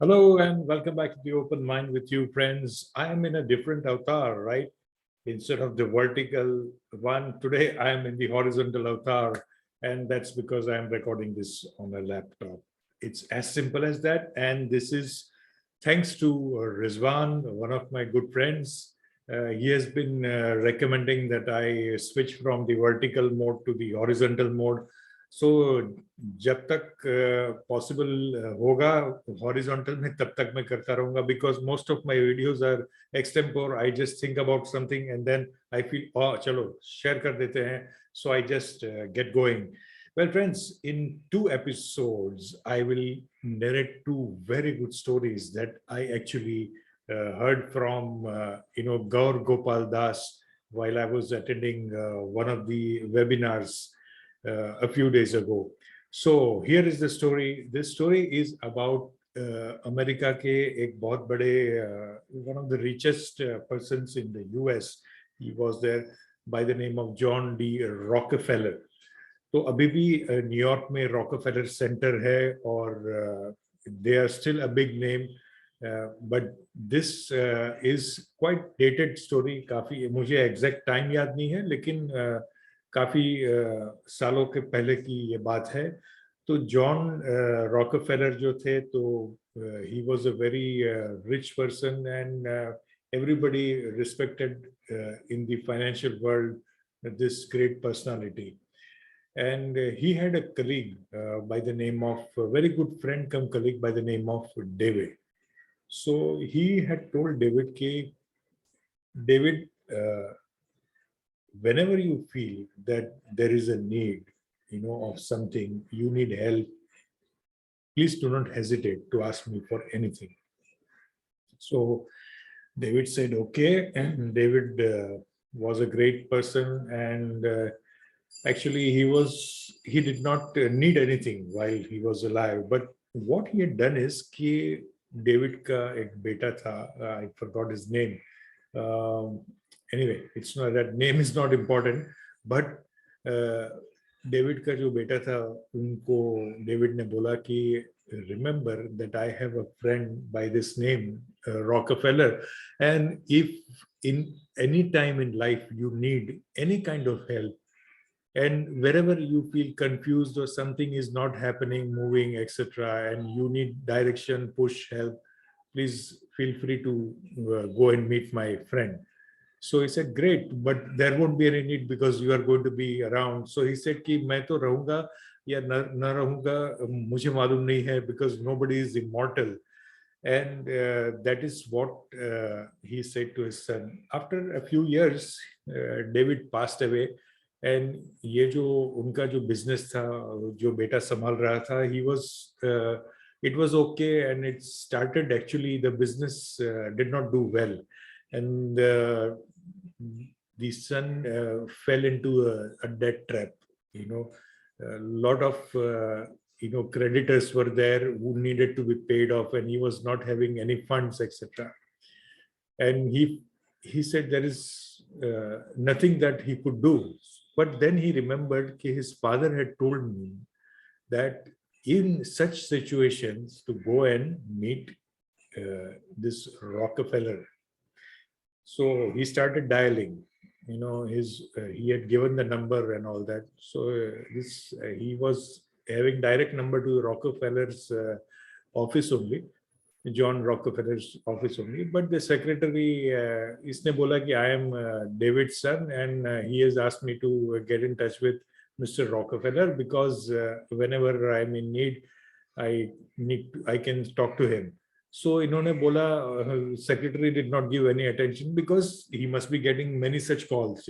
Hello and welcome back to the Open Mind with you, friends. I am in a different avatar, right? Instead of the vertical one, today I am in the horizontal avatar, and that's because I am recording this on a laptop. It's as simple as that, and this is thanks to Rizwan, one of my good friends. He has been recommending that I switch from the vertical mode to the horizontal mode. सो जब तक possible होगा horizontal में तब तक मैं करता रहूंगा because most of my videos are extempore I just think about something and then I feel चलो शेयर कर देते हैं so I just get going well friends, in 2 episodes I will narrate 2 very good stories that I actually heard from Gaur Gopal Das while I was attending one of the webinars a few days ago. So here is the story. This story is about America के एक बहुत बड़े one of the richest persons in the US. He was there by the name of John D. Rockefeller. तो अभी भी New York में Rockefeller Center है और they are still a big name. But this is quite dated story. काफी मुझे exact time याद नहीं है लेकिन काफी सालों के पहले की ये बात है. तो जॉन रॉकफेलर जो थे तो he was a very rich person and everybody respected in the financial world this great personality. And he had a colleague by the name of a very good friend come colleague by the name of David. So he had told David कि David whenever you feel that there is a need of something, you need help, please do not hesitate to ask me for anything. So David said okay, and David was a great person and actually he did not need anything while he was alive. But what he had done is कि David का एक बेटा था, I forgot his name. Anyway, it's not that name is not important, but David का जो बेटा था उनको David ने बोला कि remember that I have a friend by this name Rockefeller, and if in any time in life you need any kind of help and wherever you feel confused or something is not happening, moving, etc., and you need direction, push, help, please feel free to go and meet my friend. So he said, great, but there won't be any need because you are going to be around. So he said कि मैं तो रहूंगा या न रहूंगा मुझे मालूम नहीं है because nobody is immortal. And that is what he said to his son. After a few years, David passed away. And ये जो उनका जो business था जो बेटा संभाल रहा था, it was okay, and it started actually the business did not do well, and the son fell into a debt trap. A lot of creditors were there who needed to be paid off, and he was not having any funds, etc. And he said there is nothing that he could do. But then he remembered that his father had told me that in such situations to go and meet this Rockefeller. So he started dialing, he had given the number and all that. So he was having direct number to Rockefeller's office only. John Rockefeller's office only, but the secretary इसने बोला कि I am David's son and he has asked me to get in touch with Mr. Rockefeller because whenever I'm in need, I can talk to him. So इन्होंने बोला secretary did not give any attention because he must be getting many such calls,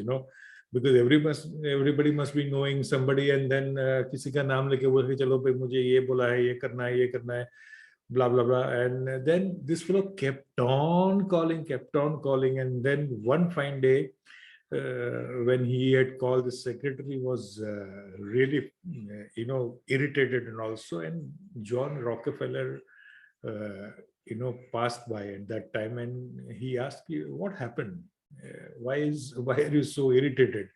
because everybody must be knowing somebody and then किसी का नाम लेके बोल के चलो भाई मुझे ये बोला है ये करना है blah blah blah. And then this fellow kept on calling, and then one fine day when he had called, the secretary was really irritated and also, and John Rockefeller passed by at that time, and he asked you what happened, why are you so irritated?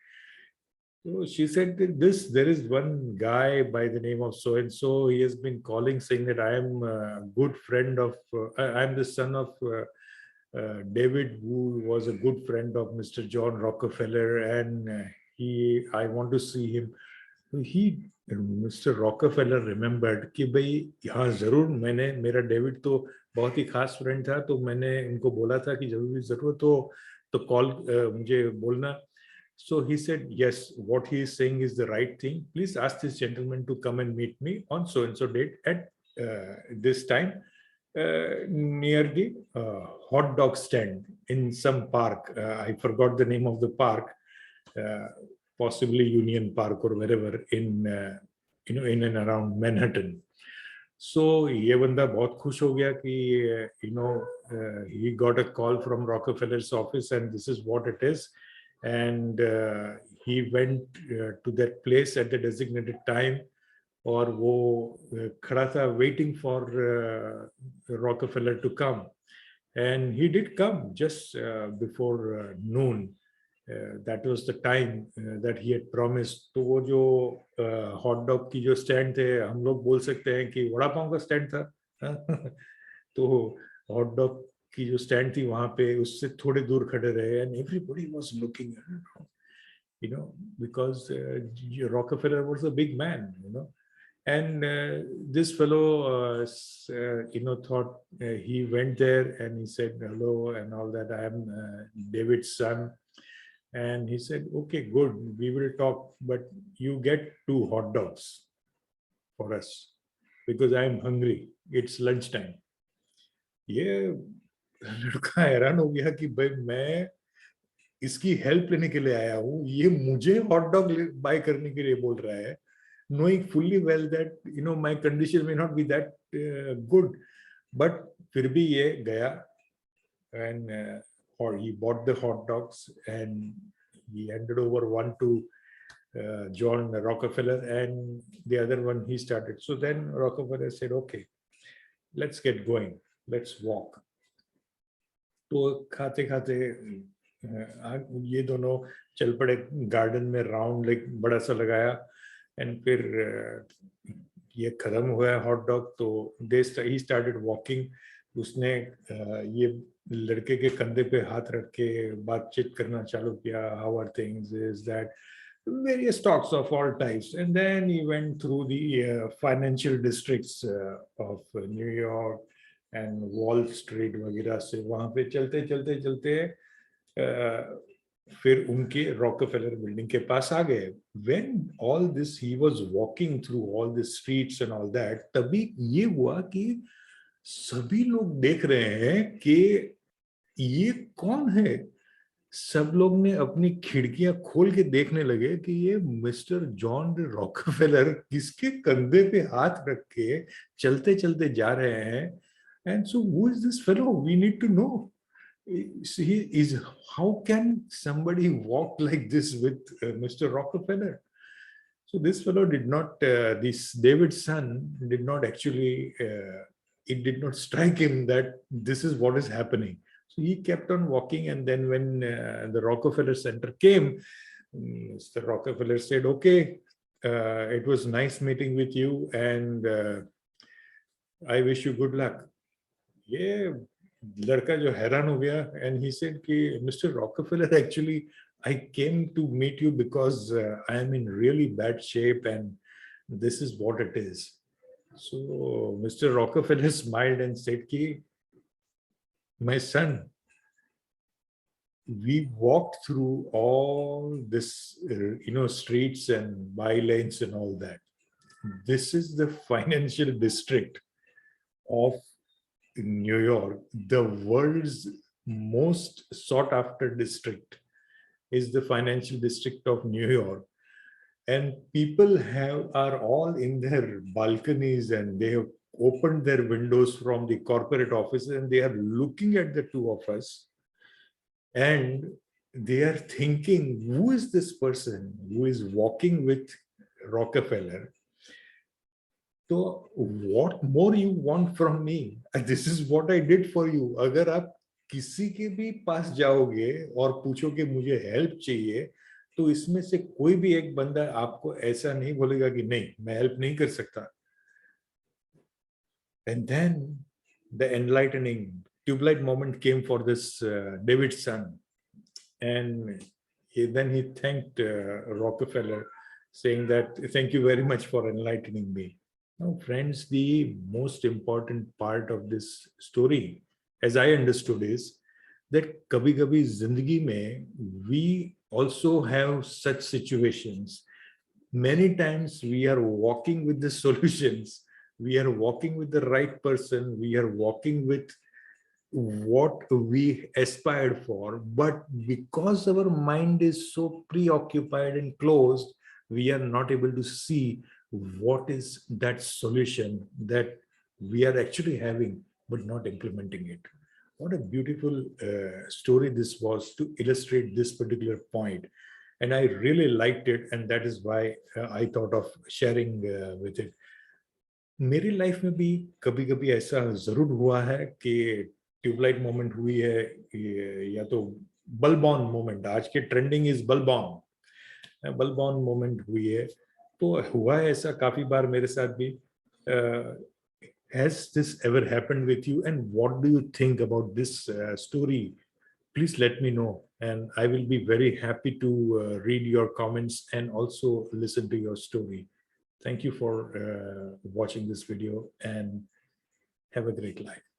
So she said that there is one guy by the name of so and so. He has been calling saying that I am a good friend of, I am the son of David, who was a good friend of Mr. John Rockefeller, and I want to see him. He, Mr. Rockefeller remembered कि भाई हाँ जरूर मैंने मेरा David तो बहुत ही खास friend था तो मैंने उनको बोला था कि जब भी जरूरत हो तो कॉल मुझे बोलना. So he said, yes, what he is saying is the right thing. Please ask this gentleman to come and meet me on so and so date at this time near the hot dog stand in some park. I forgot the name of the park, possibly Union Park or wherever in in and around Manhattan. So ये बंदा बहुत खुश हो गया कि he got a call from Rockefeller's office and this is what it is. And he went to that place at the designated time. और वो खड़ा था waiting for Rockefeller to come. And he did come just before noon. That was the time that he had promised. तो वो जो hot dog की जो stand थे हम लोग बोल सकते हैं कि वड़ा पाव का स्टैंड था. तो हॉट डॉग की जो स्टैंड थी वहां पे उससे थोड़े दूर खड़े रहे and everybody was looking because Rockefeller was a big man, and this fellow thought he went there and he said hello and all that. I am David's son. And he said, okay, good, we will talk, but you get 2 hot dogs for us because I am hungry. It's lunchtime. ये लड़का हैरान हो गया कि भाई मैं इसकी help लेने के लिए आया हूँ, ये मुझे हॉट डॉग बाय करने के लिए बोल रहा है, knowing fully well that my condition may not be that good, but फिर भी ये गया and or he bought the hot dogs and he handed over one to John Rockefeller and the other one he started. So then Rockefeller said, okay, let's get going, let's walk. तो खाते खाते ये दोनों चल पड़े garden में round like बड़ा सा लगाया एंड फिर ये खत्म हुआ हॉट डॉग तो ही स्टार्टेड वॉकिंग. उसने ये लड़के के कंधे पे हाथ रख के बातचीत करना चालू किया. How are things, is that, various talks of all types, and then he went through the financial districts of New York and Wall Street वगैरह से वहां पे चलते चलते चलते फिर उनके रॉकफेलर बिल्डिंग के पास आ गए. When all this he was walking through all the streets and all that, तभी ये हुआ कि सभी लोग देख रहे हैं कि ये कौन है. सब लोग ने अपनी खिड़कियां खोल के देखने लगे कि ये मिस्टर जॉन रॉकफेलर किसके कंधे पे हाथ रख के चलते चलते जा रहे हैं. And so who is this fellow, we need to know. He is, how can somebody walk like this with Mr. Rockefeller? So this fellow did not, this David's son did not actually, it did not strike him that this is what is happening. So he kept on walking, and then when the Rockefeller Center came, Mr. Rockefeller said, okay, it was nice meeting with you, and I wish you good luck. Yeah. लड़का जो हैरान हो गया and he said कि Mr. Rockefeller, actually I came to meet you because I am in really bad shape and this is what it is. So Mr. Rockefeller smiled and said कि my son, we walked through all this streets and bylanes and all that. This is the financial district of New York. The world's most sought after district is the financial district of New York, and people are all in their balconies and they have opened their windows from the corporate offices and they are looking at the two of us and they are thinking, who is this person who is walking with Rockefeller? So what more you want from me? This is what I did for you. अगर आप किसी के भी पास जाओगे और पूछोगे मुझे help चाहिए तो इसमें से कोई भी एक बंदा आपको ऐसा नहीं बोलेगा कि नहीं मैं हेल्प नहीं कर सकता. And then the enlightening tube-light moment came for this David's son. And then he thanked Rockefeller, saying that, thank you very much for enlightening me. Now, friends, the most important part of this story, as I understood, is that kabhi kabhi zindagi mein, we also have such situations. Many times we are walking with the solutions, we are walking with the right person, we are walking with what we aspired for, but because our mind is so preoccupied and closed, we are not able to see what is that solution that we are actually having but not implementing it. What a beautiful story this was to illustrate this particular point, and I really liked it, and that is why I thought of sharing with it. मेरी life में भी कभी कभी ऐसा जरूर हुआ है कि ट्यूबलाइट मोमेंट हुई है, या तो बल्बॉन मोमेंट, आज के ट्रेंडिंग इज बल्बॉन, बल्बॉन मोमेंट हुई है. तो हुआ है ऐसा काफी बार मेरे साथ भी. Has this ever happened with you, and what do you think about this story? Please let me know, and I will be very happy to read your comments and also listen to your story. Thank you for watching this video, and have a great life.